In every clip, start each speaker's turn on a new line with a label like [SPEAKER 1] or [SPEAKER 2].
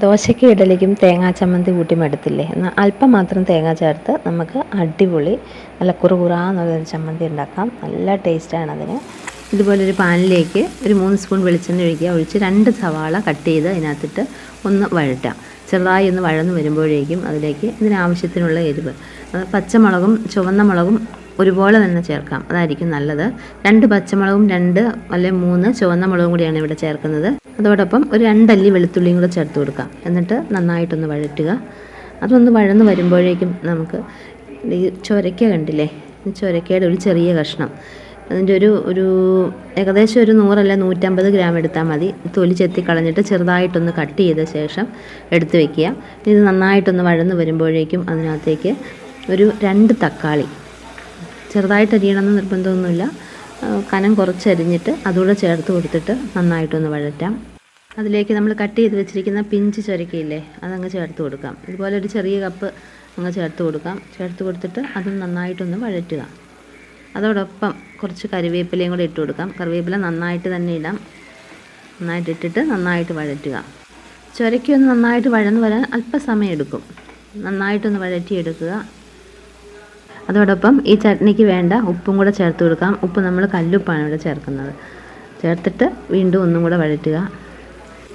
[SPEAKER 1] ദോശയ്ക്കും ഇഡലിക്കും തേങ്ങാ ചമ്മന്തി കൂട്ടി മടുത്തില്ലേ? എന്നാൽ അല്പം മാത്രം തേങ്ങ ചേർത്ത് നമുക്ക് അടിപൊളി നല്ല കുറുകുറാന്നൊരു ചമ്മന്തി ഉണ്ടാക്കാം. നല്ല ടേസ്റ്റാണ് അതിന്. ഇതുപോലൊരു പാനിലേക്ക് ഒരു 3 സ്പൂൺ വെളിച്ചെണ്ണ ഒഴിച്ച് 2 സവാള കട്ട് ചെയ്ത് അതിനകത്തിട്ട് ഒന്ന് വഴറ്റാം. ചെറുതായി ഒന്ന് വഴന്ന് വരുമ്പോഴേക്കും അതിലേക്ക് ഇതിനാവശ്യത്തിനുള്ള എരിവ്, പച്ചമുളകും ചുവന്ന മുളകും ഒരുപോലെ തന്നെ ചേർക്കാം, അതായിരിക്കും നല്ലത്. 2 പച്ചമുളകും 2 അല്ലെങ്കിൽ 3 ചുവന്ന മുളകും കൂടിയാണ് ഇവിടെ ചേർക്കുന്നത്. അതോടൊപ്പം ഒരു 2 അല്ലി വെളുത്തുള്ളിയും കൂടെ ചേർത്ത് കൊടുക്കാം. എന്നിട്ട് നന്നായിട്ടൊന്ന് വഴറ്റുക. അതൊന്ന് വഴന്ന് വരുമ്പോഴേക്കും നമുക്ക് ഈ ചൊരയ്ക്ക കണ്ടില്ലേ, ചൊരക്കയുടെ ഒരു ചെറിയ കഷ്ണം, അതിൻ്റെ ഒരു ഏകദേശം ഒരു 100 അല്ല 150 ഗ്രാം എടുത്താൽ മതി. തൊലി ചെത്തി കളഞ്ഞിട്ട് ചെറുതായിട്ടൊന്ന് കട്ട് ചെയ്ത ശേഷം എടുത്ത് വയ്ക്കുക. ഇത് നന്നായിട്ടൊന്ന് വഴന്ന് വരുമ്പോഴേക്കും അതിനകത്തേക്ക് ഒരു 2 തക്കാളി ചെറുതായിട്ട് അരിയണമെന്ന് നിർബന്ധമൊന്നുമില്ല, കനം കുറച്ചരിഞ്ഞിട്ട് അതുകൂടെ ചേർത്ത് കൊടുത്തിട്ട് നന്നായിട്ടൊന്ന് വഴറ്റാം. അതിലേക്ക് നമ്മൾ കട്ട് ചെയ്ത് വെച്ചിരിക്കുന്ന പിഞ്ച് ചൊരക്കയില്ലേ, അതങ്ങ് ചേർത്ത് കൊടുക്കാം. ഇതുപോലെ ഒരു ചെറിയ കപ്പ് അങ്ങ് ചേർത്ത് കൊടുക്കാം. ചേർത്ത് കൊടുത്തിട്ട് അതും നന്നായിട്ടൊന്ന് വഴറ്റുക. അതോടൊപ്പം കുറച്ച് കറിവേപ്പിലയും കൂടെ ഇട്ട് കൊടുക്കാം. കറിവേപ്പില നന്നായിട്ട് തന്നെ ഇടാം. നന്നായിട്ട് ഇട്ടിട്ട് നന്നായിട്ട് വഴറ്റുക. ചൊരക്കൊന്ന് നന്നായിട്ട് വഴന്ന് വരാൻ അല്പസമയം എടുക്കും. നന്നായിട്ടൊന്ന് വഴറ്റിയെടുക്കുക. അതോടൊപ്പം ഈ ചട്നിക്ക് വേണ്ട ഉപ്പും കൂടെ ചേർത്ത് കൊടുക്കാം. ഉപ്പ് നമ്മൾ കല്ലുപ്പാണ് ഇവിടെ ചേർക്കുന്നത്. ചേർത്തിട്ട് വീണ്ടും ഒന്നും കൂടെ വഴറ്റുക.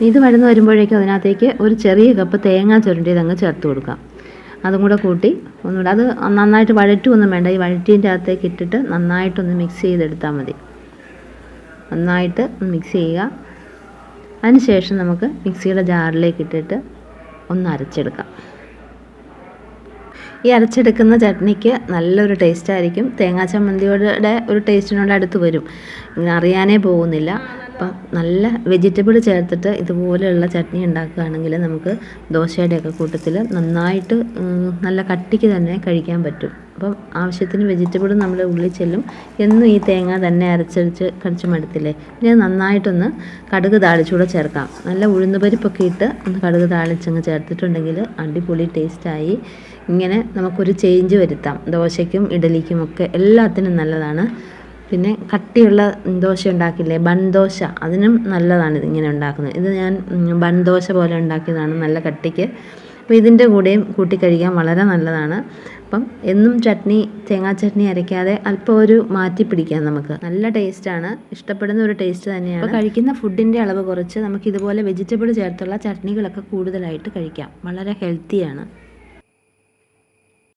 [SPEAKER 1] ഇത് വഴന്ന് വരുമ്പോഴേക്കും അതിനകത്തേക്ക് ഒരു ചെറിയ കപ്പ് തേങ്ങ ചുരണ്ടിയത് അങ്ങ് ചേർത്ത് കൊടുക്കാം. അതും കൂടെ കൂട്ടി ഒന്നുകൂടെ അത് നന്നായിട്ട് വഴറ്റുമൊന്നും വേണ്ട. ഈ വഴറ്റീൻ്റെ അകത്തേക്ക് ഇട്ടിട്ട് നന്നായിട്ടൊന്ന് മിക്സ് ചെയ്തെടുത്താൽ മതി. നന്നായിട്ട് മിക്സ് ചെയ്യുക. അതിന് ശേഷം നമുക്ക് മിക്സിയുടെ ജാറിലേക്ക് ഇട്ടിട്ട് ഒന്ന് അരച്ചെടുക്കാം. ഈ അരച്ചെടുക്കുന്ന ചട്നിക്ക് നല്ലൊരു ടേസ്റ്റായിരിക്കും. തേങ്ങാ ചമ്മന്തിയുടെ ഒരു ടേസ്റ്റിനോട് അടുത്ത് വരും, ഇങ്ങനെ അറിയാനേ പോകുന്നില്ല. അപ്പം നല്ല വെജിറ്റബിൾ ചേർത്തിട്ട് ഇതുപോലെയുള്ള ചട്നി ഉണ്ടാക്കുകയാണെങ്കിൽ നമുക്ക് ദോശയുടെയൊക്കെ കൂട്ടത്തിൽ നന്നായിട്ട് നല്ല കട്ടിക്ക് തന്നെ കഴിക്കാൻ പറ്റും. അപ്പം ആവശ്യത്തിന് വെജിറ്റബിളും നമ്മുടെ ഉള്ളിൽ ചെല്ലും. എന്നും ഈ തേങ്ങ തന്നെ അരച്ചടിച്ച് കടിച്ച് മടുത്തില്ലേ? ഇനി അത് നന്നായിട്ടൊന്ന് കടുക് താളിച്ചൂടെ ചേർക്കാം. നല്ല ഉഴുന്ന് പരിപ്പൊക്കെ ഇട്ട് ഒന്ന് കടുക് താളിച്ചങ്ങ് ചേർത്തിട്ടുണ്ടെങ്കിൽ അടിപൊളി ടേസ്റ്റായി. ഇങ്ങനെ നമുക്കൊരു ചേഞ്ച് വരുത്താം. ദോശയ്ക്കും ഇഡലിക്കും ഒക്കെ എല്ലാത്തിനും നല്ലതാണ്. പിന്നെ കട്ടിയുള്ള ദോശ ഉണ്ടാക്കില്ലേ, ബൺ ദോശ, അതിനും നല്ലതാണ് ഇതിങ്ങനെ ഉണ്ടാക്കുന്നത്. ഇത് ഞാൻ ബൺ ദോശ പോലെ ഉണ്ടാക്കിയതാണ്, നല്ല കട്ടിക്ക്. അപ്പോൾ ഇതിൻ്റെ കൂടെയും കൂട്ടി കഴിക്കാൻ വളരെ നല്ലതാണ്. അപ്പം എന്നും ചട്നി, തേങ്ങാ ചട്നി അരയ്ക്കാതെ അല്പം ഒരു മാറ്റി പിടിക്കാം നമുക്ക്. നല്ല ടേസ്റ്റാണ്, ഇഷ്ടപ്പെടുന്ന ഒരു ടേസ്റ്റ് തന്നെയാണ്. അപ്പോൾ കഴിക്കുന്ന ഫുഡിൻ്റെ അളവ് കുറച്ച് നമുക്ക് ഇതുപോലെ വെജിറ്റബിൾ ചേർത്തുള്ള ചട്നികളൊക്കെ കൂടുതലായിട്ട് കഴിക്കാം. വളരെ ഹെൽത്തിയാണ്.